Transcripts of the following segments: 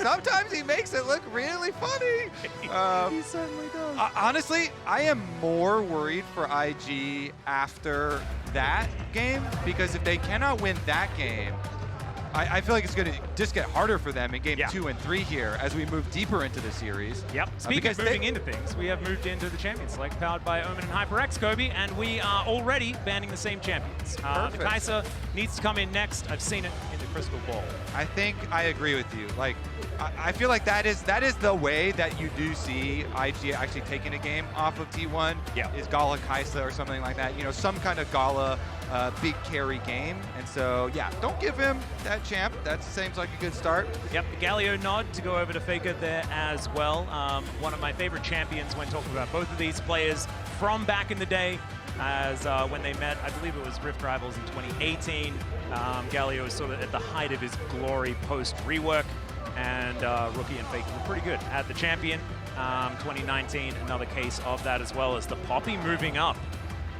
Sometimes he makes it look really funny. He certainly does. Honestly, I am more worried for IG after that game, because if they cannot win that game, I feel like it's going to just get harder for them in game 2 and 3 here as we move deeper into the series. Yep. Speaking of moving into things, we have moved into the Champions Select powered by Omen and HyperX, Kobe, and we are already banning the same champions. The Kai'Sa needs to come in next. I've seen it in the crystal ball. I think I agree with you. Like, I feel like that is the way that you do see IG actually taking a game off of T1. Yeah. Is GALA Kai'Sa or something like that. You know, some kind of GALA big carry game. And so, yeah, don't give him that champ. That seems like a good start. Yep, the Galio nod to go over to Faker there as well. One of my favorite champions when talking about both of these players from back in the day, as when they met, I believe it was Rift Rivals in 2018. Galio was sort of at the height of his glory post-rework, and Rookie and Faker were pretty good at the champion. 2019, another case of that, as well as the Poppy moving up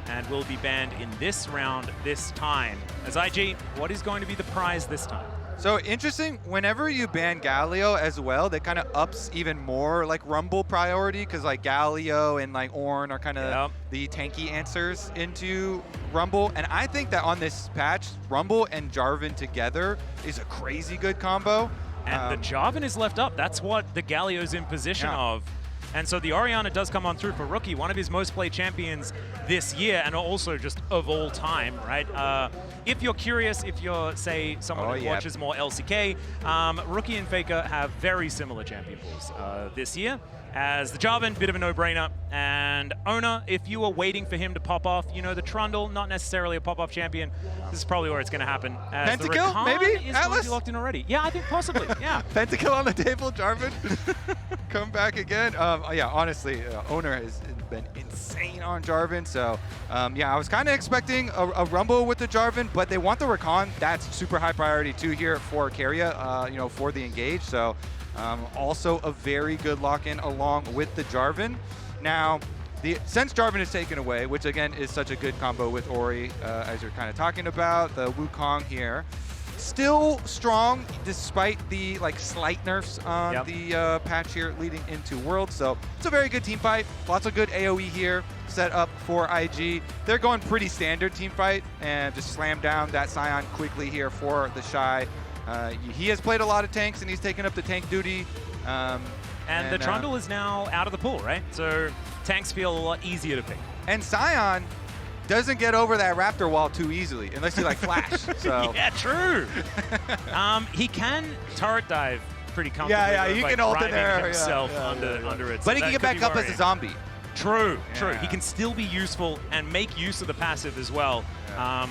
and will be banned in this round this time. As IG, what is going to be the prize this time? So interesting, whenever you ban Galio as well, that kind of ups even more like Rumble priority, because like Galio and like Ornn are kind of the tanky answers into Rumble. And I think that on this patch, Rumble and Jarvan together is a crazy good combo. And the Jarvan is left up. That's what the Galio's in position of. And so the Orianna does come on through for Rookie, one of his most played champions this year, and also just of all time, right? If you're curious, if you're, say, someone who watches more LCK, Rookie and Faker have very similar champion pools this year. As the Jarvan, bit of a no-brainer. And Oner, if you were waiting for him to pop off, you know, the Trundle, not necessarily a pop-off champion. This is probably where it's going to happen. As Pentakill, the maybe? Is Atlas? locked in already. Yeah, I think possibly, yeah. Pentakill on the table, Jarvan. Come back again. Yeah, honestly, Oner has been insane on Jarvan. So, yeah, I was kind of expecting a Rumble with the Jarvan, but they want the Rakan. That's super high priority too here for Keria, you know, for the engage. So, also a very good lock-in along with the Jarvan. Now, since Jarvan is taken away, which again is such a good combo with Ori, as you're kind of talking about, the Wukong here, still strong despite the like slight nerfs on the patch here leading into Worlds. So it's a very good team fight. Lots of good AoE here set up for IG. They're going pretty standard team fight and just slam down that Sion quickly here for TheShy. He has played a lot of tanks and he's taken up the tank duty. And the Trundle is now out of the pool, right? So tanks feel a lot easier to pick. And Sion doesn't get over that Raptor wall too easily, unless you like Flash. So. Yeah, true. He can turret dive pretty comfortably. Yeah, he can ult in there himself under it. But he can get back up as a zombie. True, true. He can still be useful and make use of the passive as well.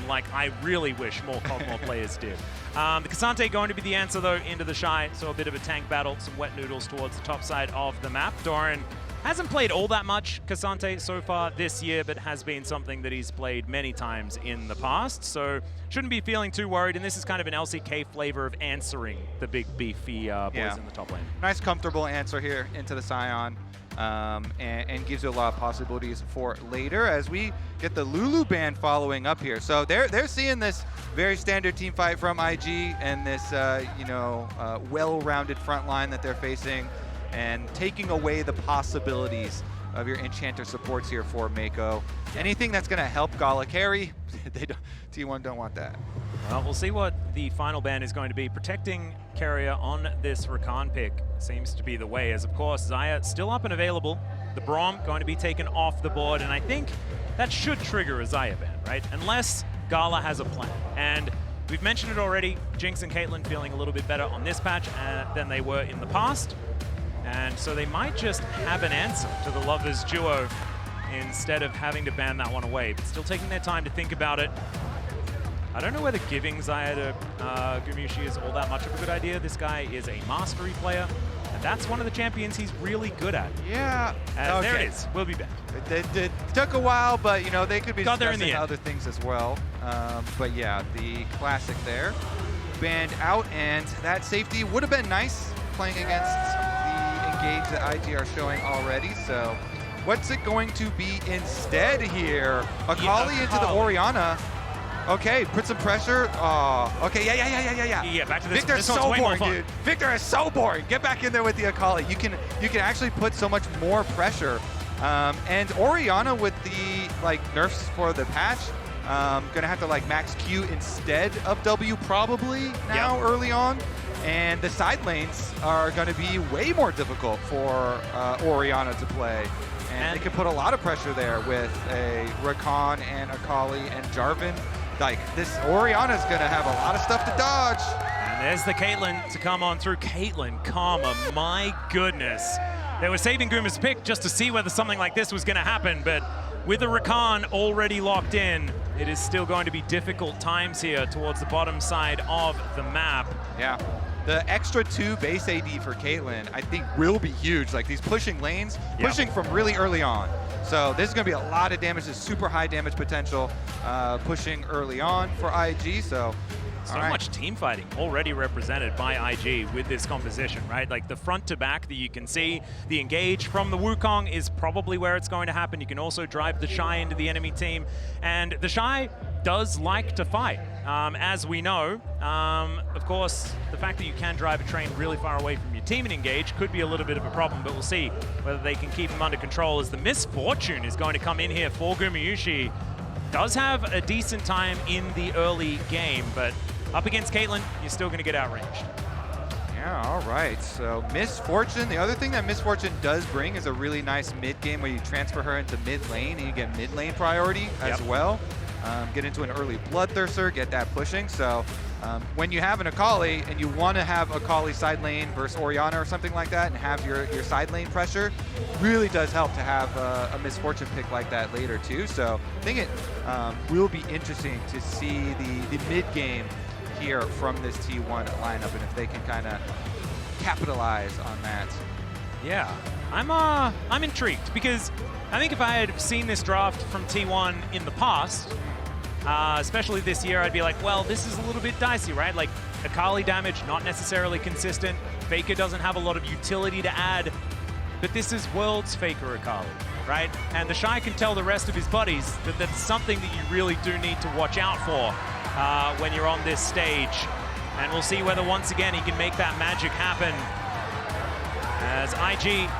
Like I really wish more players did. The K'Sante going to be the answer though into TheShy, so a bit of a tank battle, some wet noodles towards the top side of the map. Doran hasn't played all that much K'Sante so far this year, but has been something that he's played many times in the past, so shouldn't be feeling too worried, and this is kind of an LCK flavor of answering the big beefy boys in the top lane. Nice comfortable answer here into the Sion. And gives you a lot of possibilities for later as we get the Lulu ban following up here. So they're seeing this very standard team fight from IG and this you know, well-rounded front line that they're facing and taking away the possibilities of your Enchanter supports here for Meiko. Anything that's going to help GALA carry, T1 don't want that. Well, we'll see what the final ban is going to be. Protecting Keria on this Rakan pick seems to be the way, as of course Xayah still up and available. The Braum going to be taken off the board, and I think that should trigger a Xayah ban, right? Unless GALA has a plan. And we've mentioned it already, Jinx and Caitlyn feeling a little bit better on this patch than they were in the past. And so they might just have an answer to the Lovers duo instead of having to ban that one away, but still taking their time to think about it. I don't know whether giving Xayah to Gumayusi is all that much of a good idea. This guy is a mastery player, and that's one of the champions he's really good at. Yeah. There it is. We'll be back. It took a while, but you know they could be discussing other things as well. But yeah, the classic there banned out, and that safety would have been nice playing against the engage that IG are showing already. So what's it going to be instead here? Akali into the Orianna. Okay, put some pressure. Oh, okay, yeah. Yeah, back to this. Victor's this so way more boring, fun. dude. Victor is so boring. Get back in there with the Akali. You can actually put so much more pressure. And Orianna with the nerfs for the patch, gonna have to max Q instead of W probably now early on. And the side lanes are going to be way more difficult for Orianna to play. And they can put a lot of pressure there with a Rakan and Akali and Jarvan. This Orianna's going to have a lot of stuff to dodge. And there's the Caitlyn to come on through. Caitlyn, Karma, my goodness. They were saving Guma's pick just to see whether something like this was going to happen, but with the Rakan already locked in, it is still going to be difficult times here towards the bottom side of the map. Yeah. The extra 2 base AD for Caitlyn, I think, will be huge. These pushing lanes, pushing from really early on. So this is going to be a lot of damage. This super high damage potential pushing early on for IG. So much team fighting already represented by IG with this composition, right? The front to back that you can see, the engage from the Wukong is probably where it's going to happen. You can also drive TheShy into the enemy team. And TheShy does like to fight, as we know. Of course, the fact that you can drive a train really far away from your team and engage could be a little bit of a problem, but we'll see whether they can keep him under control as the misfortune is going to come in here for Gumayusi. Does have a decent time in the early game, but up against Caitlyn, you're still going to get outranged. Yeah, all right. So Misfortune, the other thing that Misfortune does bring is a really nice mid game where you transfer her into mid lane and you get mid lane priority as well. Get into an early Bloodthirster, get that pushing. So when you have an Akali and you want to have Akali side lane versus Orianna or something like that and have your side lane pressure, really does help to have a Misfortune pick like that later too. So I think it will be interesting to see the mid game here from this T1 lineup and if they can kind of capitalize on that. Yeah, I'm intrigued because I think if I had seen this draft from T1 in the past, especially this year, I'd be like, well, this is a little bit dicey, right? Akali damage, not necessarily consistent. Faker doesn't have a lot of utility to add, but this is World's Faker Akali, right? And TheShy can tell the rest of his buddies that that's something that you really do need to watch out for when you're on this stage. And we'll see whether once again he can make that magic happen as IG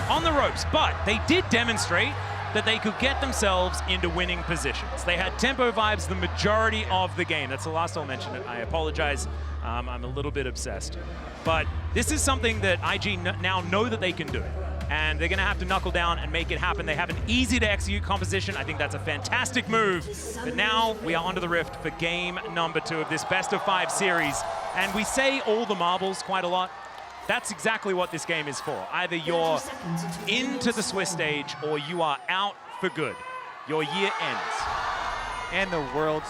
on the ropes, but they did demonstrate that they could get themselves into winning positions. They had tempo vibes the majority of the game. That's the last I'll mention it. I apologize. I'm a little bit obsessed. But this is something that IG now know that they can do. And they're going to have to knuckle down and make it happen. They have an easy to execute composition. I think that's a fantastic move. But now we are onto the Rift for game number 2 of this best of 5 series. And we say all the marbles quite a lot. That's exactly what this game is for. Either you're into the Swiss stage or you are out for good. Your year ends. And the world's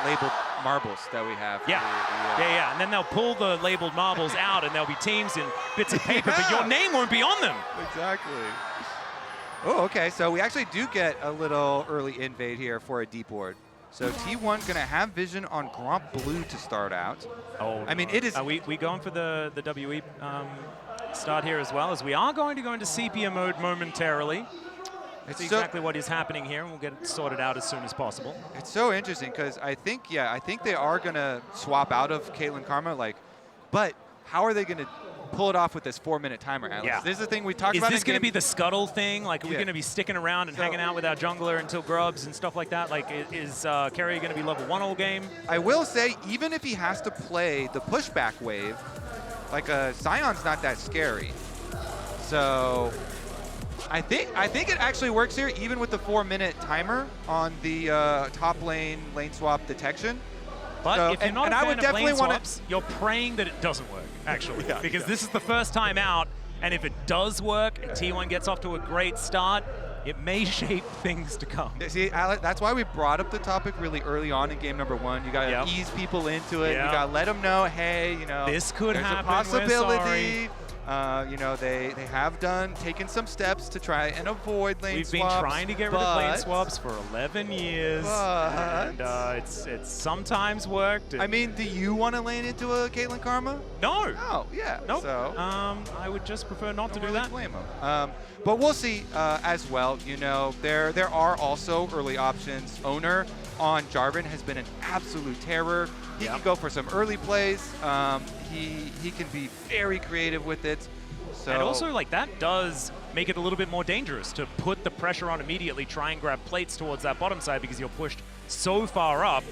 labeled marbles that we have. Yeah. And then they'll pull the labeled marbles out and there'll be teams and bits of paper, but your name won't be on them. Exactly. Oh, okay. So we actually do get a little early invade here for a deep ward. So T1's going to have vision on Gromp Blue to start out. Oh, I mean, it is... Are we going for the WE start here as well, as we are going to go into sepia mode momentarily. That's exactly what is happening here, and we'll get it sorted out as soon as possible. It's so interesting, because I think they are going to swap out of Caitlyn Karma, but how are they going to pull it off with this 4-minute timer, Alex? Yeah. This is the thing we talked about. Is this going to be the scuttle thing? Are we going to be sticking around and hanging out with our jungler until grubs and stuff like that? Is Keria going to be level 1 all game? I will say, even if he has to play the pushback wave, Sion's not that scary. So I think it actually works here, even with the 4-minute timer on the top lane swap detection. But if you're not a fan of lane swaps, you're praying that it doesn't work, actually. Because this is the first time out, and if it does work and T1 gets off to a great start, it may shape things to come. See, Alex, that's why we brought up the topic really early on in game number 1. You got to ease people into it. You got to let them know, hey, this could happen. There's a possibility. They have taken some steps to try and avoid lane swaps. We've been trying to get rid of lane swaps for 11 years, and it's sometimes worked. I mean, do you want to lane into a Caitlyn Karma? No. Oh, yeah. Nope. So I would just prefer not to do that. Blame them. But we'll see as well. There are also early options. Oner on Jarvan has been an absolute terror. He can go for some early plays. He can be very creative with it. So and also, like, that does make it a little bit more dangerous to put the pressure on immediately, try and grab plates towards that bottom side because you're pushed so far up,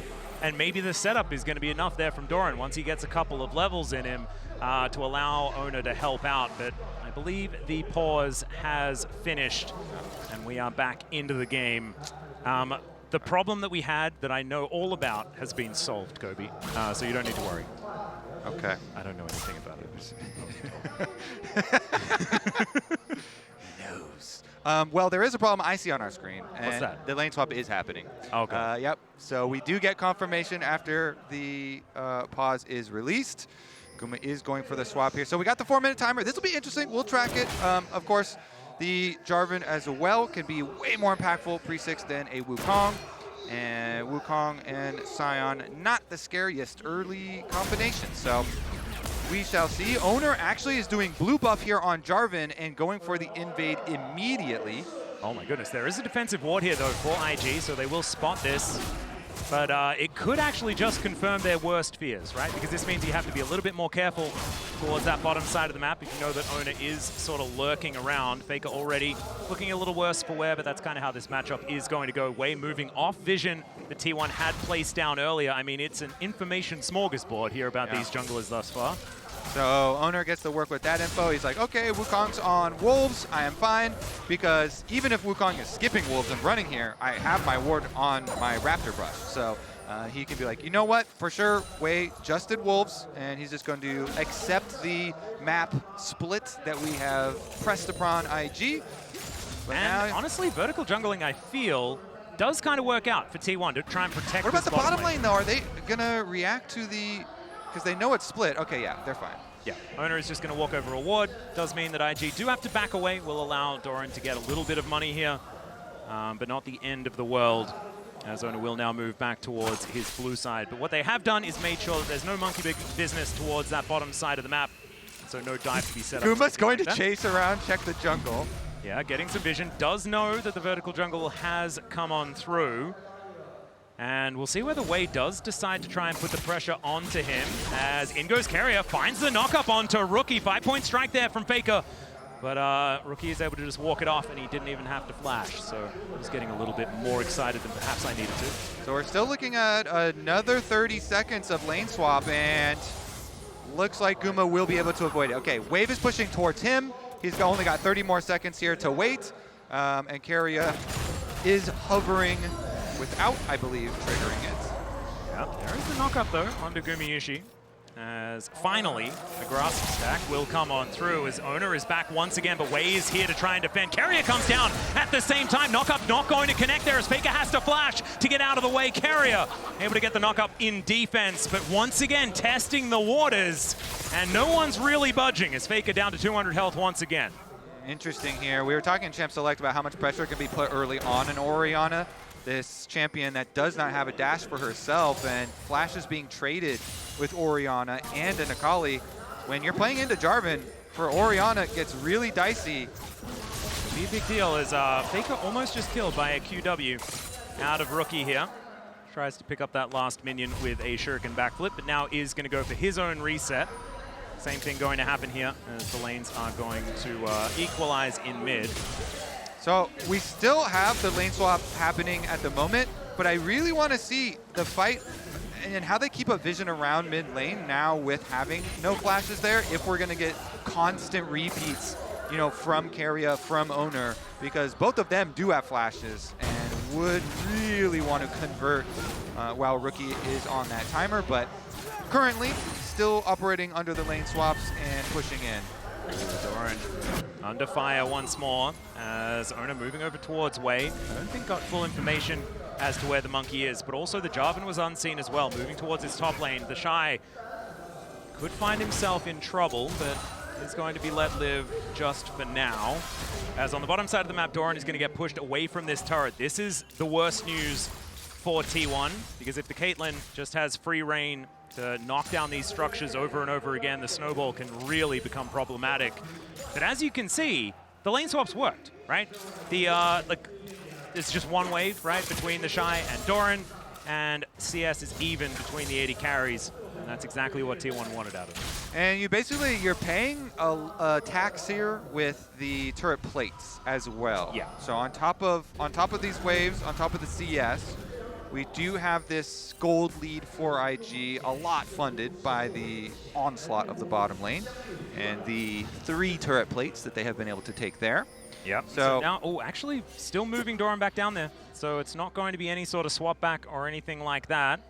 and maybe the setup is going to be enough there from Doran once he gets a couple of levels in him to allow Oner to help out. But I believe the pause has finished, and we are back into the game. The problem that we had that I know all about has been solved, Kobe, so you don't need to worry. Okay. I don't know anything about it. Well, there is a problem I see on our screen. And what's that? The lane swap is happening. Okay. Yep. So we do get confirmation after the pause is released. Guma is going for the swap here. So we got the 4-minute timer. This will be interesting. We'll track it. Of course, the Jarvan as well can be way more impactful pre-6 than a Wukong. And Wukong and Sion, not the scariest early combination. So we shall see. Oner actually is doing blue buff here on Jarvan and going for the invade immediately. Oh my goodness, there is a defensive ward here though for IG, so they will spot this. But it could actually just confirm their worst fears, right? Because this means you have to be a little bit more careful towards that bottom side of the map if you know that Oner is sort of lurking around. Faker already looking a little worse for wear, but that's kind of how this matchup is going to go. Way moving off vision that T1 had placed down earlier. I mean, it's an information smorgasbord here about these junglers thus far. So Oner gets to work with that info. He's like, okay, Wukong's on Wolves. I am fine, because even if Wukong is skipping Wolves and running here, I have my ward on my Raptor Brush. So he can be like, you know what, for sure, Wei just did Wolves, and he's just going to accept the map split that we have pressed upon IG. But and honestly, vertical jungling, I feel, does kind of work out for T1 to try and protect. What about the bottom lane lane, though? Are they going to react to the... Because they know it's split. Okay, yeah, they're fine. Yeah, Oner is just going to walk over a ward. Does mean that IG do have to back away. Will allow Doran to get a little bit of money here, but not the end of the world, as Oner will now move back towards his blue side. But what they have done is made sure that there's no monkey business towards that bottom side of the map, so no dive to be set up. Guma's going to chase around, check the jungle. Yeah, getting some vision. Does know that the vertical jungle has come on through. And we'll see whether Wei does decide to try and put the pressure onto him, as in goes Keria, finds the knock-up onto Rookie. 5-point strike there from Faker. But Rookie is able to just walk it off, and he didn't even have to flash. So I was getting a little bit more excited than perhaps I needed to. So we're still looking at another 30 seconds of lane swap, and looks like Guma will be able to avoid it. Okay, Wave is pushing towards him. He's only got 30 more seconds here to wait. And Keria is hovering without, I believe, triggering it. Yeah, there is the knock-up though onto Gumayusi, as finally the grasp stack will come on through as Oner is back once again, but Wei is here to try and defend. Keria comes down at the same time. Knock-up not going to connect there as Faker has to flash to get out of the way. Keria able to get the knock-up in defense, but once again testing the waters, and no one's really budging as Faker down to 200 health once again. Interesting here. We were talking in Champ Select about how much pressure can be put early on in Orianna, this champion that does not have a dash for herself, and Flash is being traded with Orianna and an Akali. When you're playing into Jarvan, for Orianna, it gets really dicey. Be a big deal as Faker almost just killed by a QW out of Rookie here. Tries to pick up that last minion with a shuriken backflip, but now is going to go for his own reset. Same thing going to happen here as the lanes are going to equalize in mid. So we still have the lane swap happening at the moment, but I really want to see the fight and how they keep up vision around mid lane now with having no flashes there, if we're going to get constant repeats, you know, from Keria, from Oner, because both of them do have flashes and would really want to convert while Rookie is on that timer, but currently still operating under the lane swaps and pushing in. Doran under fire once more as Oner moving over towards Wei. I don't think got full information as to where the monkey is, but also the Jarvan was unseen as well, moving towards his top lane. TheShy could find himself in trouble, but is going to be let live just for now. As on the bottom side of the map, Doran is going to get pushed away from this turret. This is the worst news for T1, because if the Caitlyn just has free reign to knock down these structures over and over again, the snowball can really become problematic. But as you can see, the lane swaps worked, right? The like, it's just one wave, right, between TheShy and Doran. and CS is even between the 80 carries. And that's exactly what T1 wanted out of it. And you're paying a tax here with the turret plates as well. Yeah. So on top of these waves, on top of the CS, we do have this gold lead for IG, a lot funded by the onslaught of the bottom lane and the 3 turret plates that they have been able to take there. Yep. So now, oh, actually still moving Doran back down there. So it's not going to be any sort of swap back or anything like that.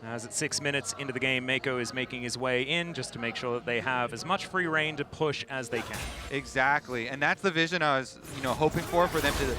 As it's 6 minutes into the game, Meiko is making his way in just to make sure that they have as much free reign to push as they can. Exactly, and that's the vision I was, hoping for them to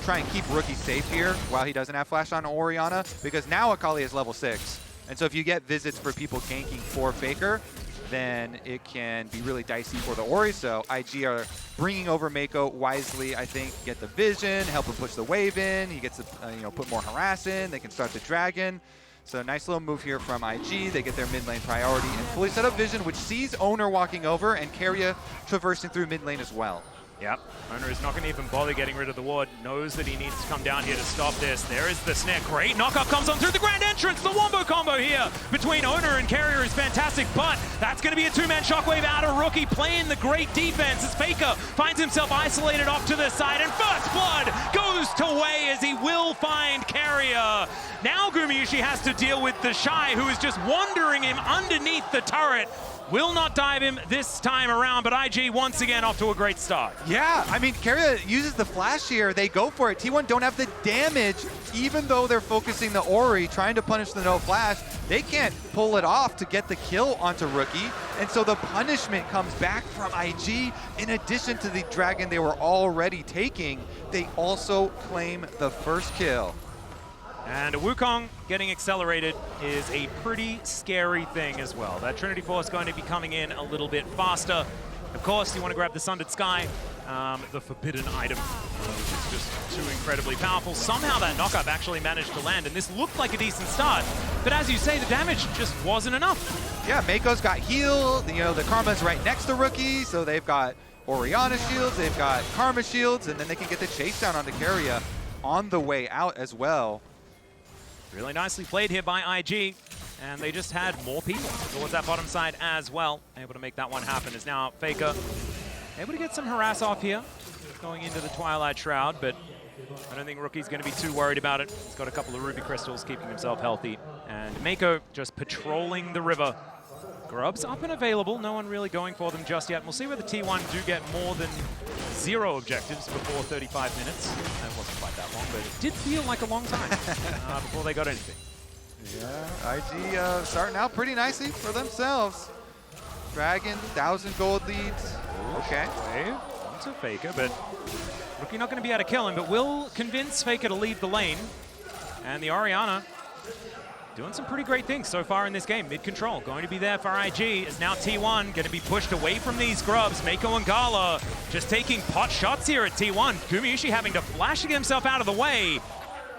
try and keep Rookie safe here while he doesn't have flash on Orianna, because now Akali is level 6. And so if you get visits for people ganking for Faker, then it can be really dicey for the Ori. So IG are bringing over Meiko wisely, I think, get the vision, help him push the wave in. He gets to put more harass in. They can start the dragon. So nice little move here from IG. They get their mid lane priority and fully set up vision, which sees Oner walking over and Keria traversing through mid lane as well. Yep, Oner is not going to even bother getting rid of the ward. Knows that he needs to come down here to stop this. There is the snare. Great knockup comes on through the grand entrance. The wombo combo here between Oner and Keria is fantastic, but that's going to be a 2-man shockwave out of Rookie, playing the great defense as Faker finds himself isolated off to the side, and first blood goes to Wei as he will find Keria. Now Gumayusi has to deal with TheShy, who is just wandering him underneath the turret. Will not dive him this time around, but IG once again off to a great start. Yeah, I mean, Keria uses the flash here. They go for it. T1 don't have the damage, even though they're focusing the Ori, trying to punish the no flash. They can't pull it off to get the kill onto Rookie, and so the punishment comes back from IG. In addition to the dragon they were already taking, they also claim the first kill. And Wukong getting accelerated is a pretty scary thing as well. That Trinity Force going to be coming in a little bit faster. Of course, you want to grab the Sundered Sky, the forbidden item, which is just too incredibly powerful. Somehow that knockup actually managed to land, and this looked like a decent start. But as you say, the damage just wasn't enough. Yeah, Meiko's got heal. The Karma's right next to Rookie, so they've got Orianna shields, they've got Karma shields, and then they can get the chase down onto Keria on the way out as well. Really nicely played here by IG, and they just had more people towards that bottom side as well. Able to make that one happen is now Faker. Able to get some harass off here, going into the Twilight Shroud, but I don't think Rookie's going to be too worried about it. He's got a couple of Ruby Crystals keeping himself healthy. And Meiko just patrolling the river. Grubs up and available, no one really going for them just yet. We'll see whether T1 do get more than 0 objectives before 35 minutes. That wasn't quite that long, but it did feel like a long time before they got anything. Yeah, IG starting out pretty nicely for themselves. Dragon, 1,000 gold leads. Okay. Wave onto Faker, but Rookie not going to be able to kill him, but will convince Faker to leave the lane. And the Orianna doing some pretty great things so far in this game. Mid-control going to be there for IG, as now T1 going to be pushed away from these grubs. Meiko and GALA just taking pot shots here at T1. Gumayusi having to flash to get himself out of the way.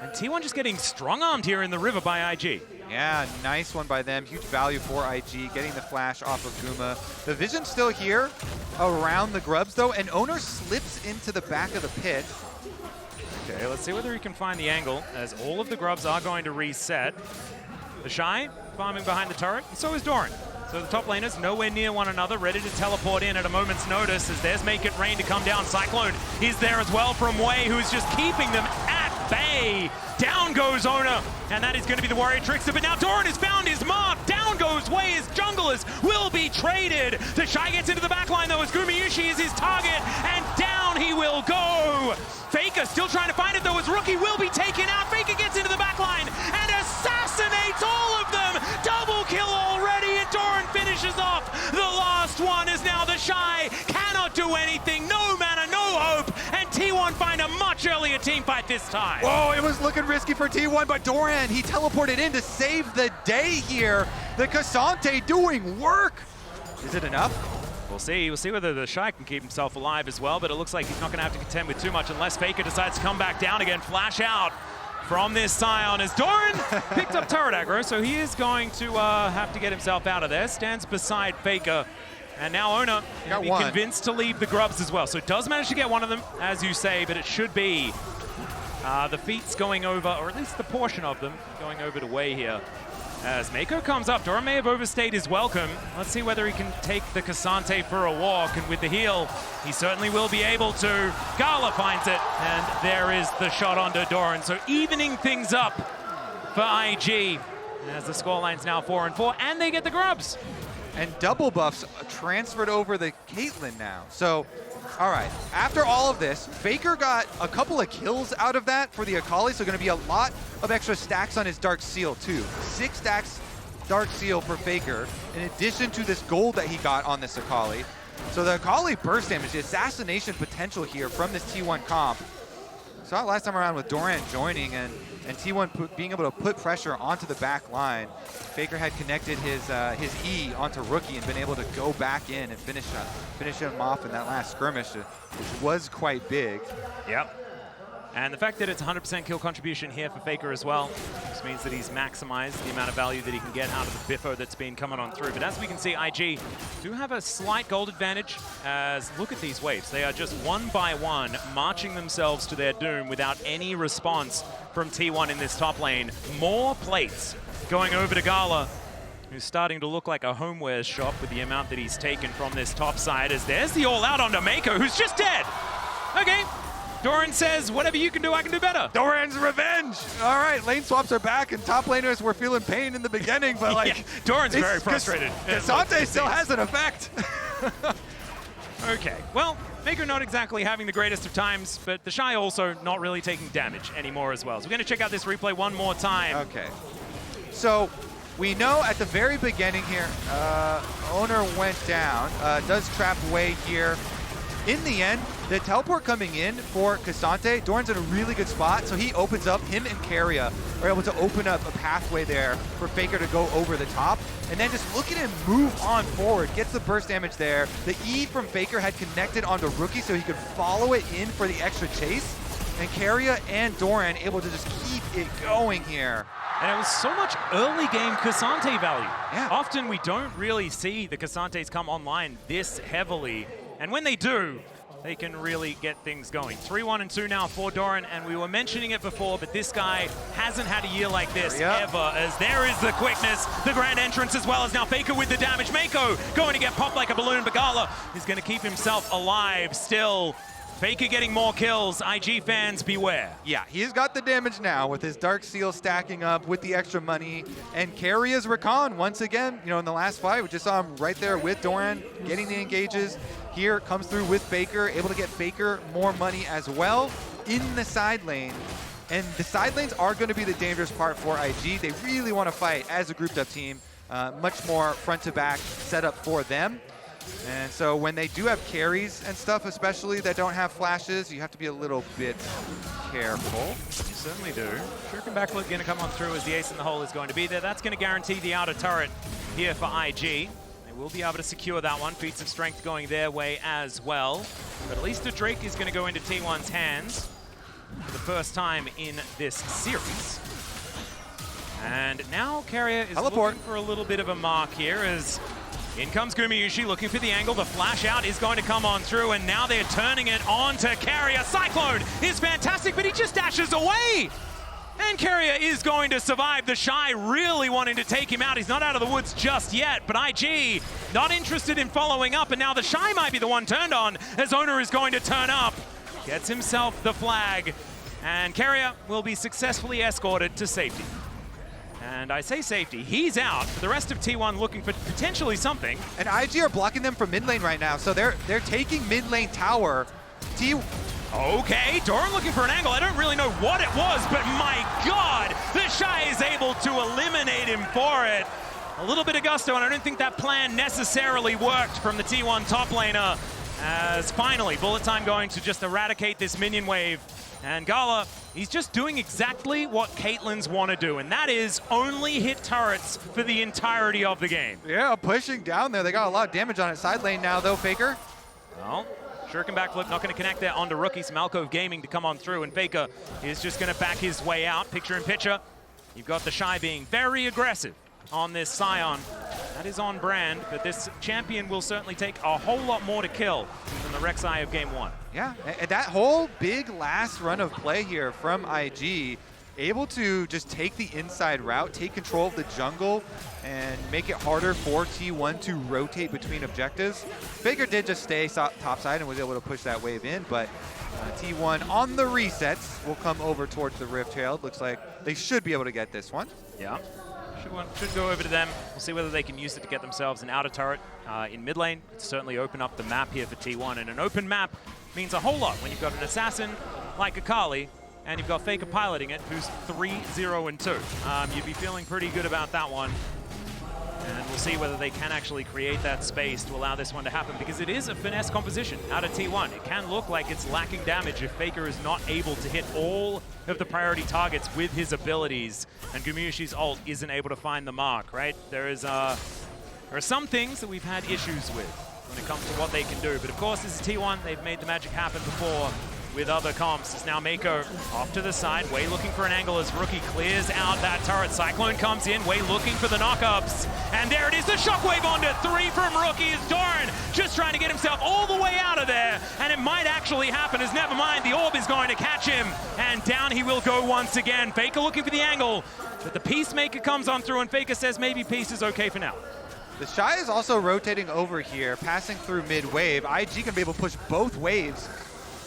And T1 just getting strong-armed here in the river by IG. Yeah, nice one by them. Huge value for IG, getting the flash off of Guma. The vision's still here around the grubs, though, and Oner slips into the back of the pit. Okay, let's see whether he can find the angle, as all of the grubs are going to reset. TheShy farming behind the turret, and so is Doran. So the top laners nowhere near one another, ready to teleport in at a moment's notice, as there's Make It Rain to come down. Cyclone is there as well from Wei, who's just keeping them at bay. Down goes Oner, and that is going to be the Warrior Trickster, but now Doran has found his mark. Down goes Wei, his junglers will be traded. TheShy gets into the backline though, as Gumayusi is his target, and down he will go. Faker still trying to find it though, as Rookie will be taken out. Faker gets into the backline and assassinates all of them. Double kill already, and Doran finishes off the last one, as now TheShy cannot do anything. No mana, no hope, and T1 find a much earlier team fight this time. Whoa, it was looking risky for T1, but Doran, he teleported in to save the day here. The Cassante doing work. Is it enough? We'll see. We'll see whether TheShy can keep himself alive as well, but it looks like he's not going to have to contend with too much unless Faker decides to come back down again. Flash out from this Sion as Doran picked up turret aggro, so he is going to have to get himself out of there. Stands beside Faker, and now Oner can be convinced to leave the grubs as well. So it does manage to get one of them, as you say, but it should be The feet's going over, or at least the portion of them, going over to Wei here. As Meiko comes up, Doran may have overstayed his welcome. Let's see whether he can take the K'Sante for a walk, and with the heal, he certainly will be able to. GALA finds it, and there is the shot onto Doran. So evening things up for IG, as the scoreline's now 4-4, and they get the grubs. And double buffs transferred over the Caitlyn now. So, all right, after all of this, Faker got a couple of kills out of that for the Akali, so going to be a lot of extra stacks on his Dark Seal too. 6 stacks Dark Seal for Faker, in addition to this gold that he got on this Akali. So the Akali burst damage, the assassination potential here from this T1 comp. Saw it last time around with Doran joining and T1 being able to put pressure onto the back line. Faker had connected his E onto Rookie and been able to go back in and finish him off in that last skirmish, which was quite big. Yep. And the fact that it's 100% kill contribution here for Faker as well just means that he's maximized the amount of value that he can get out of the Biffo that's been coming on through. But as we can see, IG do have a slight gold advantage, as look at these waves. They are just one by one marching themselves to their doom without any response from T1 in this top lane. More plates going over to GALA, who's starting to look like a homewares shop with the amount that he's taken from this top side, as there's the all-out onto Meiko, who's just dead. Okay. Doran says, whatever you can do, I can do better. Doran's revenge. All right, lane swaps are back, and top laners were feeling pain in the beginning, but like, yeah, Doran's very frustrated. K'Sante still has an effect. Okay, well, Meiko not exactly having the greatest of times, but TheShy also not really taking damage anymore as well. So we're going to check out this replay one more time. Okay, so we know at the very beginning here, Oner went down, does trap Wei here. In the end, the teleport coming in for K'Sante, Doran's in a really good spot, so he opens up, him and Keria are able to open up a pathway there for Faker to go over the top, and then just look at him move on forward, gets the burst damage there. The E from Faker had connected onto Rookie so he could follow it in for the extra chase, and Keria and Doran able to just keep it going here. And it was so much early game K'Sante value. Yeah. Often we don't really see the K'Santes come online this heavily. And when they do, they can really get things going. 3-1-2 now for Doran, and we were mentioning it before, but this guy hasn't had a year like this ever, as there is the quickness, the grand entrance, as well as now Faker with the damage. Meiko going to get popped like a balloon, but GALA is going to keep himself alive still. Faker getting more kills. IG fans, beware. Yeah, he's got the damage now with his Dark Seal stacking up with the extra money. And Keria's Rakan, once again, you know, in the last fight, we just saw him right there with Doran, getting the engages. Here, comes through with Faker, able to get Faker more money as well in the side lane. And the side lanes are going to be the dangerous part for IG. They really want to fight as a grouped up team. Much more front to back setup for them. And so when they do have carries and stuff, especially that don't have flashes, you have to be a little bit careful. You certainly do. Shuriken backflip going to come on through as the ace in the hole is going to be there. That's going to guarantee the outer turret here for IG. They will be able to secure that one. Feats of strength going their way as well. But at least a Drake is going to go into T1's hands for the first time in this series. And now Keria is looking for a little bit of a mark here as in comes Gumayusi looking for the angle. The flash out is going to come on through, and now they're turning it on to Keria. Cyclone is fantastic, but he just dashes away. And Keria is going to survive. TheShy really wanting to take him out. He's not out of the woods just yet, but IG not interested in following up, and now TheShy might be the one turned on as Oner is going to turn up. Gets himself the flag, and Keria will be successfully escorted to safety. And I say safety, he's out. The rest of T1 looking for potentially something. And IG are blocking them from mid lane right now, so they're taking mid lane tower. Okay, Doran looking for an angle. I don't really know what it was, but my God, TheShy is able to eliminate him for it. A little bit of gusto, and I don't think that plan necessarily worked from the T1 top laner. As finally, bullet time going to just eradicate this minion wave. And GALA, he's just doing exactly what Caitlyn's want to do, and that is only hit turrets for the entirety of the game. Yeah, pushing down there. They got a lot of damage on it. Side lane now, though, Faker. Well, Shuriken backflip not going to connect there onto Rookie. Malco Gaming to come on through, and Faker is just going to back his way out. Picture in picture, you've got TheShy being very aggressive on this Sion. That is on brand, but this champion will certainly take a whole lot more to kill than the Rek'Sai of game 1. Yeah, and that whole big last run of play here from IG, able to just take the inside route, take control of the jungle, and make it harder for T1 to rotate between objectives. Faker did just stay topside and was able to push that wave in, but T1 on the resets will come over towards the Rift Herald. Looks like they should be able to get this one. Yeah. Should go over to them. We'll see whether they can use it to get themselves an outer turret in mid lane. It's certainly open up the map here for T1, and an open map means a whole lot when you've got an assassin like Akali and you've got Faker piloting it, who's 3-0-2. You'd be feeling pretty good about that one. And we'll see whether they can actually create that space to allow this one to happen, because it is a finesse composition out of T1. It can look like it's lacking damage if Faker is not able to hit all of the priority targets with his abilities, and Gumayusi's ult isn't able to find the mark, right? There are some things that we've had issues with when it comes to what they can do, but of course this is T1. They've made the magic happen before with other comps. It's now Meiko off to the side. Way looking for an angle as Rookie clears out that turret. Cyclone comes in. Way looking for the knockups. And there it is, the shockwave onto 3 from Rookie as Doran just trying to get himself all the way out of there. And it might actually happen, as never mind, the orb is going to catch him. And down he will go once again. Faker looking for the angle, but the Peacemaker comes on through and Faker says maybe Peace is okay for now. TheShy is also rotating over here, passing through mid-wave. IG can be able to push both waves,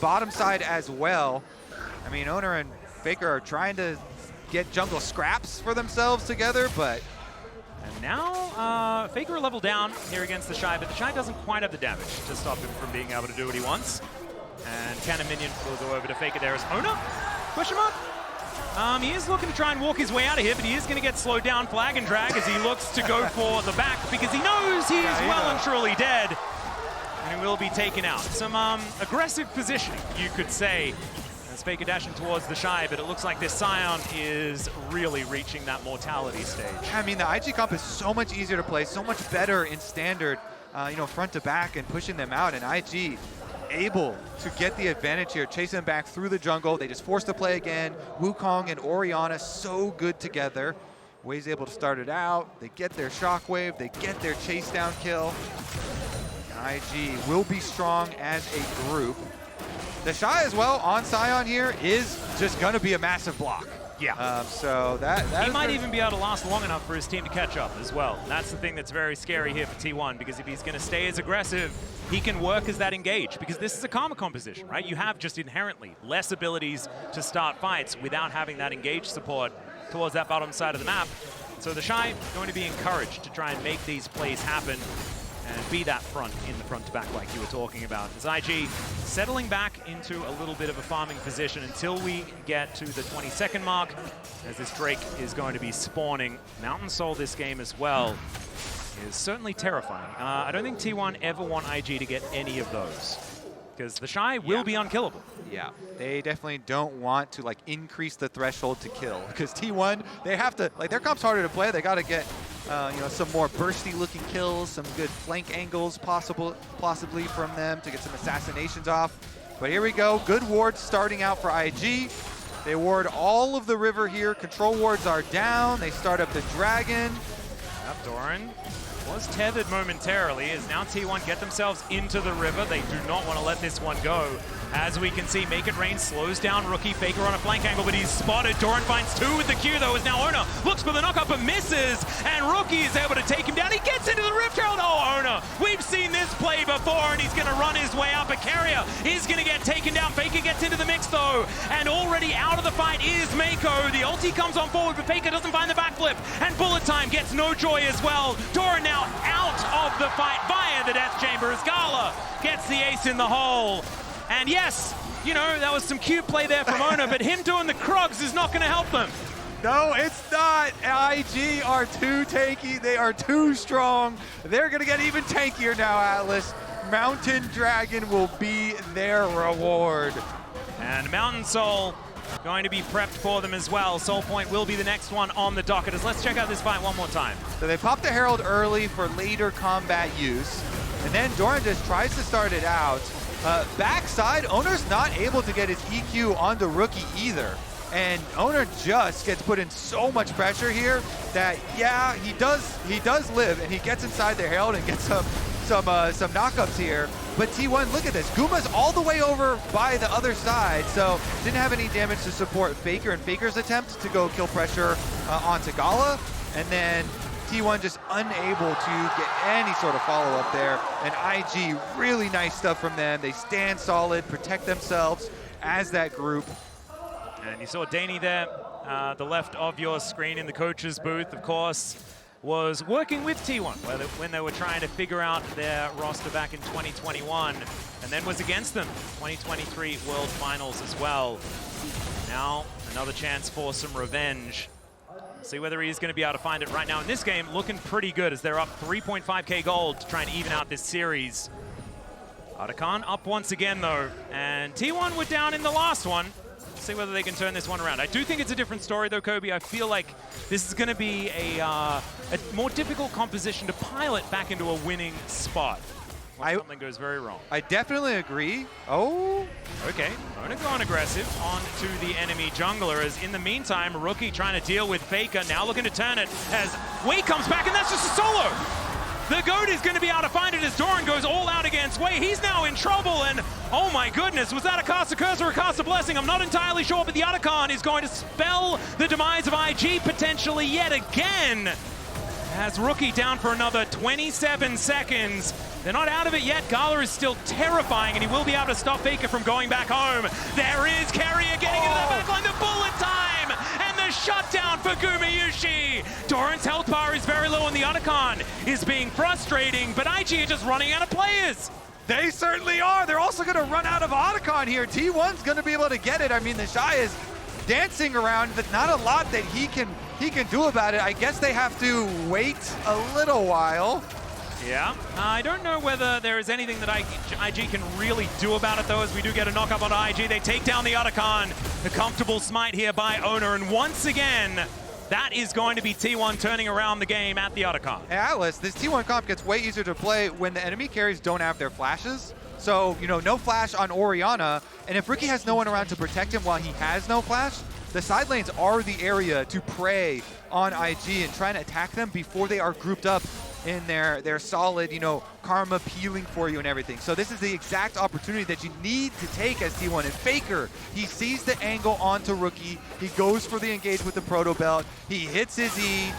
bottom side as well. I mean, Oner and Faker are trying to get jungle scraps for themselves together, but... And now, Faker level down here against TheShy, but TheShy doesn't quite have the damage to stop him from being able to do what he wants. And Cannon Minion will go over to Faker there as Oner? Question mark? He is looking to try and walk his way out of here, but he is going to get slowed down, flag and drag, as he looks to go for the back, because he knows he is well and truly dead. And he will be taken out. Some aggressive positioning, you could say, as Faker dashing towards TheShy, but it looks like this Sion is really reaching that mortality stage. I mean, the IG comp is so much easier to play, so much better in standard, front to back and pushing them out, and IG able to get the advantage here, chase them back through the jungle. They just force the play again. Wukong and Orianna so good together. Way's able to start it out. They get their shockwave. They get their chase down kill. IG will be strong as a group. TheShy as well on Sion here is just going to be a massive block. Yeah. So that he might even be able to last long enough for his team to catch up as well. And that's the thing that's very scary here for T1, because if he's going to stay as aggressive, he can work as that engage, because this is a karma composition, right? You have just inherently less abilities to start fights without having that engage support towards that bottom side of the map. So TheShy going to be encouraged to try and make these plays happen and be that front in the front to back like you were talking about. As IG settling back into a little bit of a farming position until we get to the 20-second mark, as this Drake is going to be spawning. Mountain Soul this game as well is certainly terrifying. I don't think T1 ever want IG to get any of those, because TheShy will be unkillable. Yeah, they definitely don't want to increase the threshold to kill, because T1, they have to, their comp's harder to play. They got to get some more bursty looking kills, some good flank angles possibly from them to get some assassinations off. But here we go, good wards starting out for IG. They ward all of the river here. Control wards are down. They start up the dragon. Yep, Doran was tethered momentarily, as now T1 get themselves into the river. They do not want to let this one go. As we can see, Make It Rain slows down Rookie. Faker on a flank angle, but he's spotted. Doran finds 2 with the Q, though, as now Oner looks for the knockup but misses, and Rookie is able to take him down. He gets into the Rift Herald. Oh, Oner, we've seen this play before, and he's going to run his way out, but Keria is going to get taken down. Faker gets into the mix, though, and already out of the fight is Meiko. The ulti comes on forward, but Faker doesn't find the backflip, and Bullet Time gets no joy as well. Doran now out of the fight via the Death Chamber as GALA gets the ace in the hole. And yes, that was some cute play there from Oner, but him doing the Krugs is not going to help them. No, it's not. IG are too tanky. They are too strong. They're going to get even tankier now, Atlas. Mountain Dragon will be their reward. And Mountain Soul going to be prepped for them as well. Soul Point will be the next one on the docket. Let's check out this fight one more time. So they pop the Herald early for later combat use. And then Doran just tries to start it out. Backside, Oner's not able to get his EQ onto Rookie either. And Oner just gets put in so much pressure here that, yeah, he does live, and he gets inside the Herald and gets some knockups here. But T1, look at this. Guma's all the way over by the other side, so didn't have any damage to support Faker and Faker's attempt to go kill pressure onto GALA. And then T1 just unable to get any sort of follow-up there. And IG, really nice stuff from them. They stand solid, protect themselves as that group. And you saw Danny there, the left of your screen in the coach's booth, of course, was working with T1 when they were trying to figure out their roster back in 2021, and then was against them 2023 World Finals as well. Now, another chance for some revenge. See whether he's going to be able to find it right now. In this game, looking pretty good as they're up 3.5k gold to try and even out this series. Rakan up once again, though, and T1 were down in the last one. See whether they can turn this one around. I do think it's a different story, though, Kobe. I feel like this is going to be a more difficult composition to pilot back into a winning spot. Something goes very wrong. I definitely agree. Oh. Okay, Oner going aggressive onto the enemy jungler, as in the meantime, Rookie trying to deal with Faker, now looking to turn it as Wei comes back, and that's just a solo. The GOAT is going to be able to find it as Doran goes all out against Wei. He's now in trouble, and oh my goodness, was that a cast of curse or a cast of blessing? I'm not entirely sure, but the Rakan is going to spell the demise of IG potentially yet again. As Rookie down for another 27 seconds. They're not out of it yet. GALA is still terrifying, and he will be able to stop Faker from going back home. There is Keria getting into the backline, the bullet time, and the shutdown for Gumayusi. Doran's health bar is very low, and the Rakan is being frustrating, but IG are just running out of players. They certainly are. They're also going to run out of Rakan here. T1's going to be able to get it. I mean, TheShy is dancing around, but not a lot that he can do about it. I guess they have to wait a little while. Yeah, I don't know whether there is anything that IG can really do about it, though, as we do get a knock-up on IG. They take down the Rakan. The comfortable smite here by Oner, and once again, that is going to be T1 turning around the game at the Rakan. Hey, Atlas, this T1 comp gets way easier to play when the enemy carries don't have their flashes. So, you know, no flash on Orianna, and if Ricky has no one around to protect him while he has no flash, the side lanes are the area to prey on IG and try and attack them before they are grouped up in their solid, you know, karma peeling for you and everything. So this is the exact opportunity that you need to take as T1. And Faker, he sees the angle onto Rookie. He goes for the engage with the proto belt. He hits his E.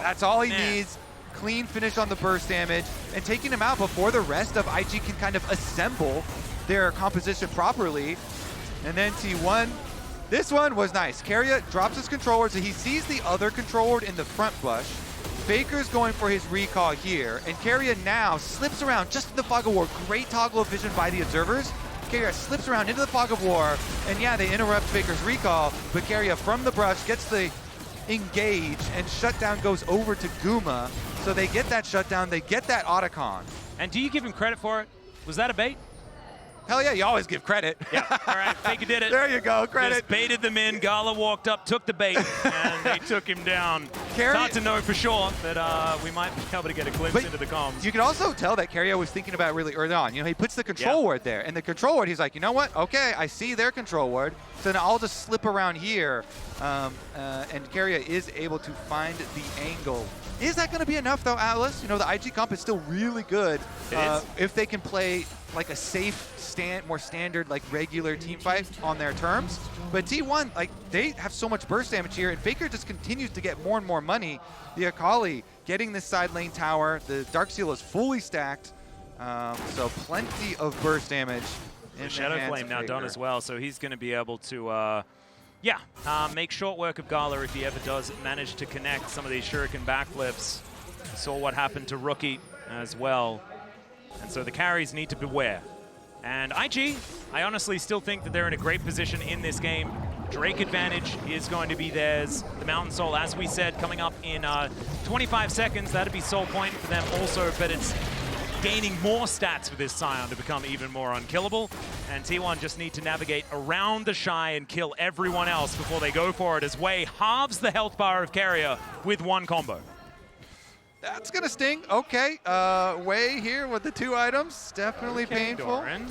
That's all he needs. Clean finish on the burst damage, and taking him out before the rest of IG can kind of assemble their composition properly. And then T1, this one was nice. Keria drops his control ward, so he sees the other control ward in the front bush. Faker's going for his recall here, and Keria now slips around just in the fog of war. Great toggle of vision by the observers. Keria slips around into the fog of war, and yeah, they interrupt Faker's recall, but Keria from the brush gets the engage, and shutdown goes over to Guma. So they get that shutdown, they get that Rakan. And do you give him credit for it? Was that a bait? Hell yeah, you always give credit. Yeah, all right, Faker did it. There you go, credit. Just baited them in, GALA walked up, took the bait, and they took him down. It's hard to know for sure, but we might be able to get a glimpse into the comms. You can also tell that Keria was thinking about it really early on. You know, he puts the control ward there, and the control ward, he's like, you know what? Okay, I see their control ward, so now I'll just slip around here. And Keria is able to find the angle. Is that going to be enough, though, Atlas? You know, the IG comp is still really good if they can play like a safe, more standard, like regular team fight on their terms. But T1, like, they have so much burst damage here, and Faker just continues to get more and more money. The Akali getting this side lane tower. The Dark Seal is fully stacked, so plenty of burst damage. The Shadow Flame now done as well, so he's going to be able to make short work of GALA if he ever does manage to connect some of these shuriken backflips. We saw what happened to Rookie as well. And so the carries need to beware. And IG, I honestly still think that they're in a great position in this game. Drake advantage is going to be theirs. The Mountain Soul, as we said, coming up in 25 seconds. That'd be soul point for them also, but it's gaining more stats for this Sion to become even more unkillable. And T1 just need to navigate around TheShy and kill everyone else before they go for it, as Wei halves the health bar of Keria with one combo. That's gonna sting. Okay, Wei here with the 2 items. Definitely painful. Doran.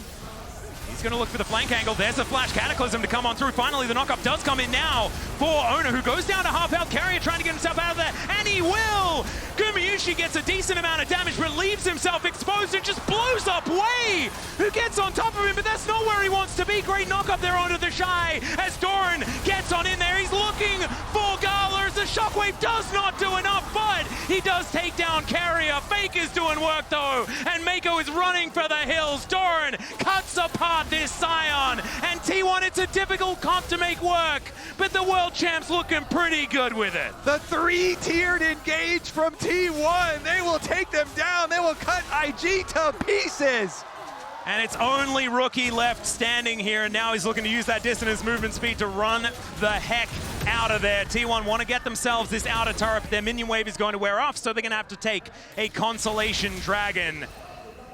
He's going to look for the flank angle. There's a flash cataclysm to come on through. Finally, the knockup does come in now for Oner, who goes down to half health. Keria trying to get himself out of there, and he will! Gumayusi gets a decent amount of damage, but leaves himself exposed and just blows up Wei, who gets on top of him, but that's not where he wants to be. Great knockup there onto TheShy as Doran gets on in there. He's looking for GALA. The shockwave does not do enough, but he does take down Keria. Fake is doing work though, and Meiko is running for the hills. Doran cuts apart this Sion, and T1, it's a difficult comp to make work, but the world champ's looking pretty good with it. The three-tiered engage from T1. They will take them down. They will cut IG to pieces. And it's only Rookie left standing here, and now he's looking to use that dissonance movement speed to run the heck out of there. T1 want to get themselves this outer turret, but their minion wave is going to wear off, so they're going to have to take a Consolation Dragon.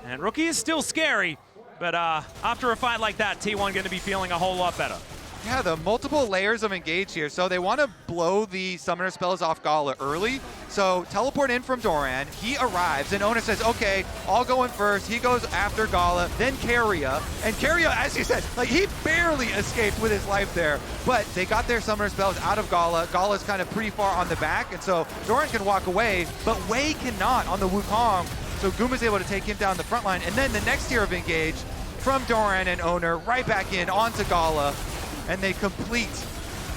And Rookie is still scary, but after a fight like that, T1 going to be feeling a whole lot better. Yeah, the multiple layers of engage here. So they want to blow the summoner spells off GALA early. So teleport in from Doran. He arrives, and Oner says, okay, I'll go in first. He goes after GALA, then Keria. And Keria, as you said, like he barely escaped with his life there. But they got their summoner spells out of GALA. GALA's kind of pretty far on the back, and so Doran can walk away, but Wei cannot on the Wukong. So Guma's able to take him down the front line. And then the next tier of engage from Doran and Oner right back in onto GALA. And they complete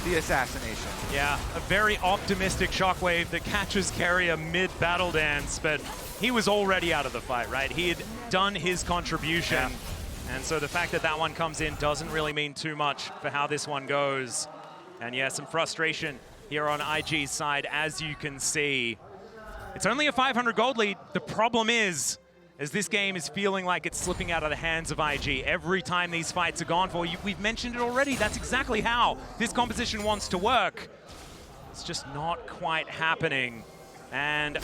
the assassination. Yeah, a very optimistic shockwave that catches Keria mid-battle dance, but he was already out of the fight, right? He had done his contribution, and so the fact that that one comes in doesn't really mean too much for how this one goes. And yeah, some frustration here on IG's side, as you can see. It's only a 500 gold lead. The problem is, as this game is feeling like it's slipping out of the hands of IG every time these fights are gone for. We've mentioned it already. That's exactly how this composition wants to work. It's just not quite happening. And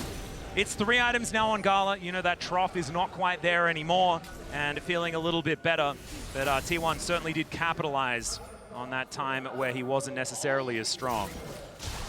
it's 3 items now on GALA. You know, that trough is not quite there anymore, and feeling a little bit better. But T1 certainly did capitalize on that time where he wasn't necessarily as strong.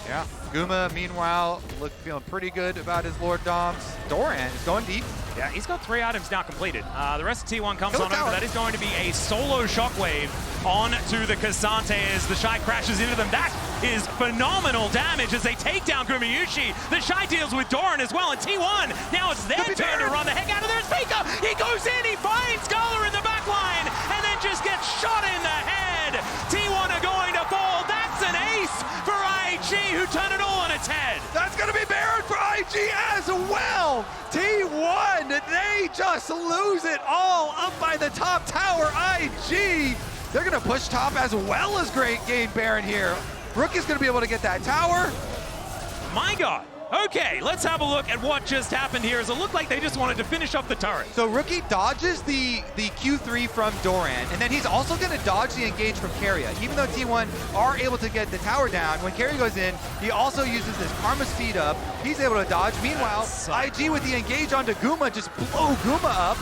Yeah, Guma, meanwhile, feeling pretty good about his Lord Doms. Doran is going deep. Yeah, he's got 3 items now completed. The rest of T1 comes on over. That is going to be a solo shockwave on to the K'Sante as TheShy crashes into them. That is phenomenal damage as they take down Gumayusi. TheShy deals with Doran as well, and T1, now it's their turn to run the heck out of there. Meiko, he goes in, he finds GALA in the back line, and then just gets shot in the head. T1 are going to fall. That's an ace for IG, who turn it all on its head. That's going to be Baron for IG as well. T1, they just lose it all up by the top tower. IG, they're going to push top as well as gain Baron here. Rookie's going to be able to get that tower. My God. Okay, let's have a look at what just happened here, as it looked like they just wanted to finish up the turret. So Rookie dodges the Q3 from Doran, and then he's also going to dodge the engage from Keria. Even though T1 are able to get the tower down, when Keria goes in, he also uses this Karma speed up. He's able to dodge. Meanwhile, IG with the engage onto Guma just blow Guma up,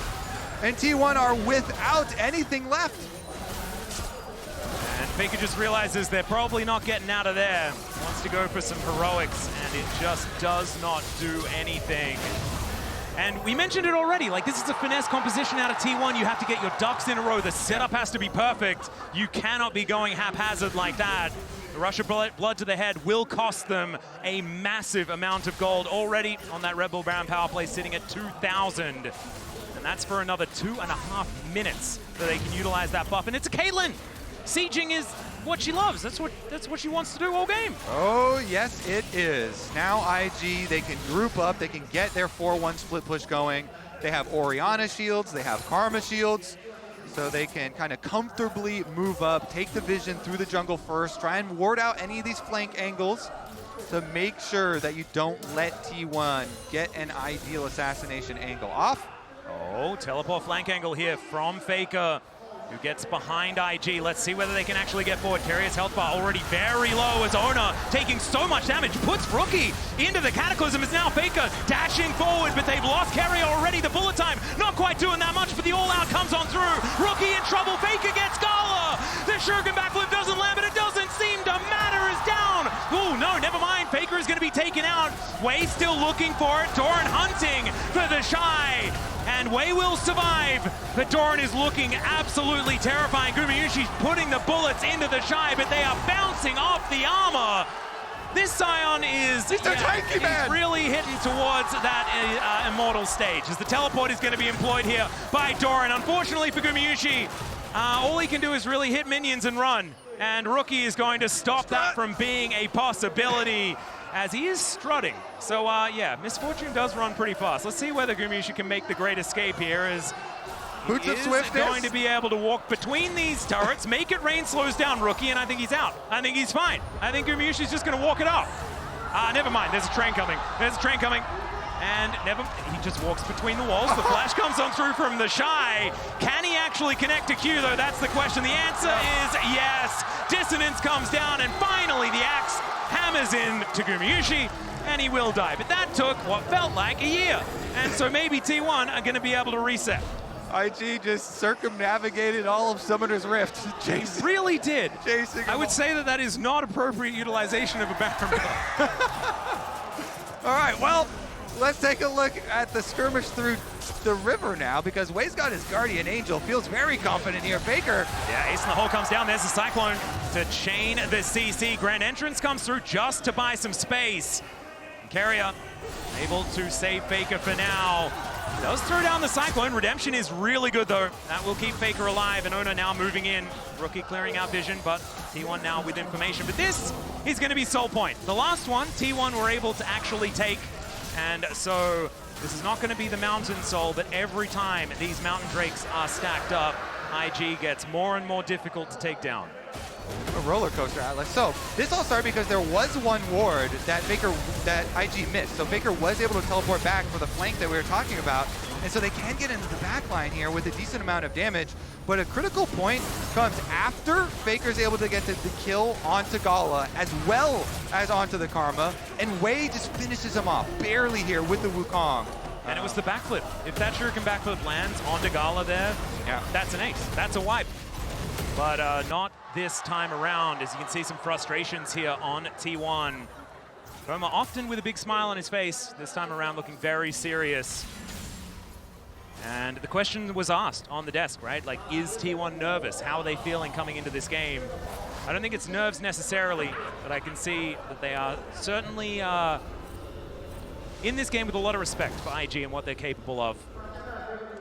and T1 are without anything left. And Faker just realizes they're probably not getting out of there. Wants to go for some heroics, and it just does not do anything. And we mentioned it already, like this is a finesse composition out of T1. You have to get your ducks in a row. The setup has to be perfect. You cannot be going haphazard like that. The rush of blood to the head will cost them a massive amount of gold already on that Red Bull Brown power play, sitting at 2,000. And that's for another 2.5 minutes that they can utilize that buff. And it's a Caitlyn. Sieging is what she loves. That's what she wants to do all game. Oh, yes, it is. Now IG, they can group up. They can get their 4-1 split push going. They have Orianna shields. They have Karma shields. So they can kind of comfortably move up, take the vision through the jungle first, try and ward out any of these flank angles to make sure that you don't let T1 get an ideal assassination angle off. Oh, teleport flank angle here from Faker, who gets behind IG. Let's see whether they can actually get forward. Keria's health bar already very low as Oner taking so much damage. Puts Rookie into the Cataclysm. It's now Faker dashing forward, but they've lost Keria already. The bullet time not quite doing that much, but the all-out comes on through. Rookie in trouble. Faker gets GALA. The Shuriken backflip doesn't land, but it doesn't seem to matter. Is down. Oh, no, never mind. Faker is going to be taken out. out. Wei still looking for it. Doran hunting for TheShy. And Wei will survive. But Doran is looking absolutely terrifying. Gumayusi's putting the bullets into TheShy, but they are bouncing off the armor. This Sion is he's really hitting towards that immortal stage, as the teleport is going to be employed here by Doran. Unfortunately for Gumayusi, all he can do is really hit minions and run. And Rookie is going to stop that from being a possibility, as he is strutting. So yeah, Misfortune does run pretty fast. Let's see whether Gumayusi can make the great escape here, as Boots of Swiftness going to be able to walk between these turrets, make it rain, slows down Rookie, and I think he's out. I think he's fine. I think Gumayusi's just going to walk it off. Never mind, there's a train coming. There's a train coming. And he just walks between the walls. The flash comes on through from TheShy. Can he actually connect to Q, though? That's the question. The answer is yes. Dissonance comes down, and finally the axe hammers in to Gumayusi, and he will die. But that took what felt like a year. And so maybe T1 are going to be able to reset. IG just circumnavigated all of Summoner's Rift. He really did. Chasing I would say that is not appropriate utilization of a Baron. All right, well, let's take a look at the skirmish through the river now, because Wei's got his Guardian Angel, feels very confident here. Faker. Yeah, Ace in the hole comes down. There's the Cyclone to chain the CC. Grand Entrance comes through just to buy some space. Keria able to save Faker for now. Does throw down the Cyclone. Redemption is really good, though. That will keep Faker alive, and Oner now moving in. Rookie clearing out vision, but T1 now with information. But this is going to be Soul Point. The last one, T1 were able to actually take, and so this is not going to be the Mountain Soul, but every time these Mountain Drakes are stacked up, IG gets more and more difficult to take down. A roller coaster, Atlas. So this all started because there was one ward that IG missed. So Faker was able to teleport back for the flank that we were talking about. And so they can get into the back line here with a decent amount of damage. But a critical point comes after Faker's able to get the kill onto GALA as well as onto the Karma. And Wei just finishes him off barely here with the Wukong. And it was the backflip. If that shuriken backflip lands onto GALA there, yeah, that's an ace. That's a wipe. But not this time around, as you can see some frustrations here on T1. Roma often with a big smile on his face, this time around looking very serious. And the question was asked on the desk, right? Like, is T1 nervous? How are they feeling coming into this game? I don't think it's nerves necessarily, but I can see that they are certainly in this game with a lot of respect for IG and what they're capable of.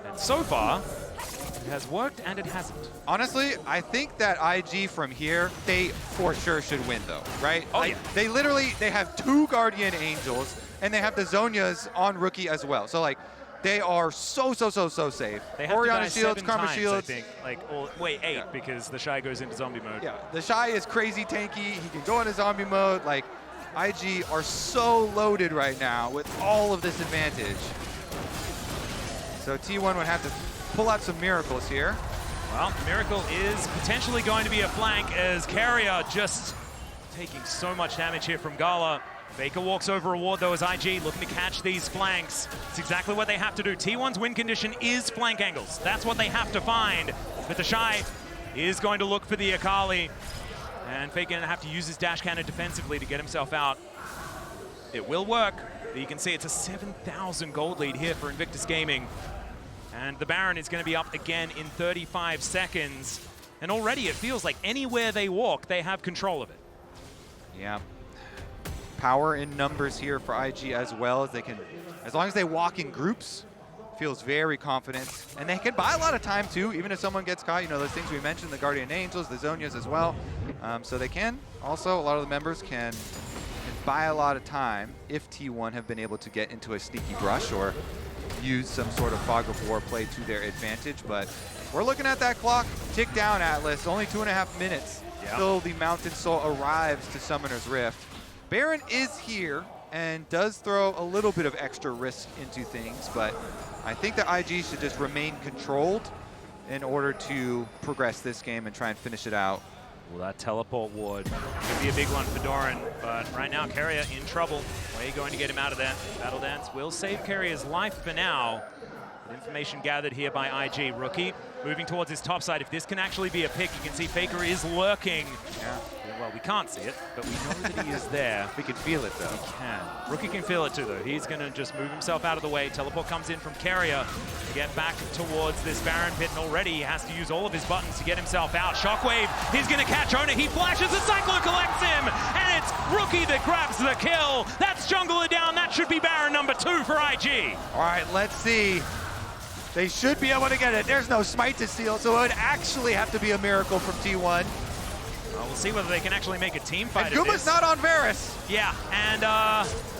And so far, it has worked and it hasn't. Honestly, I think that IG from here, they for sure should win though, right? Oh, like, yeah. They have 2 Guardian Angels and they have the Zhonya's on Rookie as well. So like, they are so safe. They have Orianna shields, Karma times, shields. I think. Like, wait, 8 because TheShy goes into zombie mode. Yeah, TheShy is crazy tanky. He can go into zombie mode. Like, IG are so loaded right now with all of this advantage. So T1 would have to pull out some miracles here. Well, Miracle is potentially going to be a flank, as Keria just taking so much damage here from GALA. Faker walks over a ward though as IG looking to catch these flanks. It's exactly what they have to do. T1's win condition is flank angles. That's what they have to find. But TheShy is going to look for the Akali. And Faker going to have to use his dash cannon defensively to get himself out. It will work. But you can see it's a 7,000 gold lead here for Invictus Gaming. And the Baron is going to be up again in 35 seconds. And already it feels like anywhere they walk, they have control of it. Yeah. Power in numbers here for IG as well, as they can, as long as they walk in groups, feels very confident. And they can buy a lot of time too, even if someone gets caught. You know, those things we mentioned, the Guardian Angels, the Zhonyas as well. So they can also, a lot of the members can buy a lot of time if T1 have been able to get into a sneaky brush or use some sort of fog of war play to their advantage. But we're looking at that clock tick down, Atlas. Only 2.5 minutes till the Mountain Soul arrives to Summoner's Rift. Baron is here and does throw a little bit of extra risk into things, but I think that IG should just remain controlled in order to progress this game and try and finish it out. Well, that teleport ward could be a big one for Doran, but right now Keria in trouble. Way going to get him out of that. Battle Dance will save Keria's life for now. Information gathered here by IG. Rookie moving towards his top side. If this can actually be a pick, you can see Faker is lurking. Yeah. Well, we can't see it, but we know that he is there. We can feel it, though. He can. Rookie can feel it, too, though. He's going to just move himself out of the way. Teleport comes in from Keria to get back towards this Baron pit, and already he has to use all of his buttons to get himself out. Shockwave, he's going to catch Oner. He flashes, the Cyclone collects him, and it's Rookie that grabs the kill. That's Jungler down. That should be Baron number 2 for IG. All right, let's see. They should be able to get it. There's no smite to steal, so it would actually have to be a miracle from T1. Well, we'll see whether they can actually make a team fight. And Guma's not on Varus. Yeah, and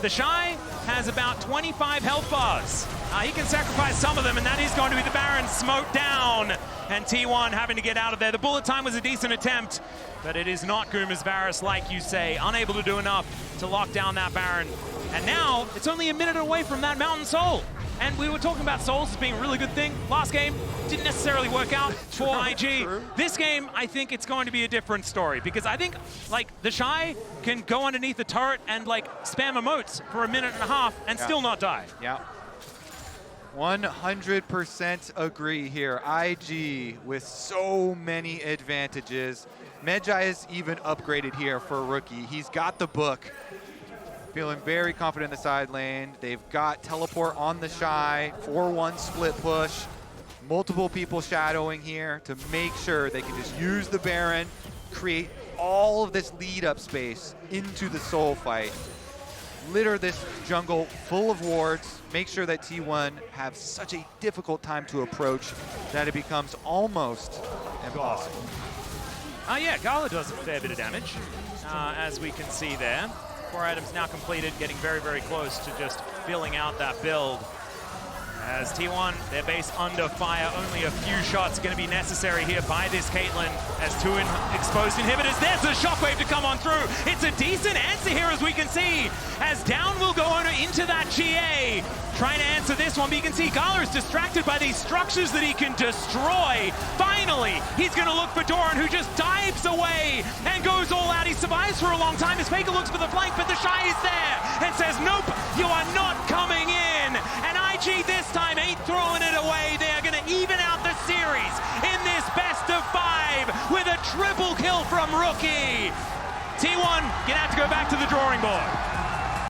TheShy has about 25 health bars. He can sacrifice some of them, and that is going to be the Baron smote down. And T1 having to get out of there. The bullet time was a decent attempt, but it is not Guma's Varus, like you say. Unable to do enough to lock down that Baron. And now, it's only a minute away from that Mountain Soul. And we were talking about souls as being a really good thing. Last game didn't necessarily work out for IG. This game, I think it's going to be a different story, because I think like TheShy can go underneath the turret and like spam emotes for a minute and a half and still not die. Yeah. 100% agree here. IG with so many advantages. Medjai is even upgraded here for a rookie. He's got the book. Feeling very confident in the side lane. They've got teleport on TheShy, 4-1 split push. Multiple people shadowing here to make sure they can just use the Baron, create all of this lead up space into the soul fight. Litter this jungle full of wards, make sure that T1 have such a difficult time to approach that it becomes almost impossible. Yeah, GALA does a fair bit of damage, as we can see there. 4 items now completed, getting very, very close to just filling out that build. As T1, their base under fire, only a few shots going to be necessary here by this Caitlyn as 2 exposed inhibitors. There's a shockwave to come on through. It's a decent answer here, as we can see, as down will go Oner into that GA. Trying to answer this one, but you can see GALA is distracted by these structures that he can destroy. Finally, he's going to look for Doran, who just dives away and goes all out. He survives for a long time as Meiko looks for the flank, but TheShy is there and says, nope, you are not coming in. And IG this time ain't throwing it away. They are going to even out the series in this best of 5 with a triple kill from Rookie. T1 gonna have to go back to the drawing board.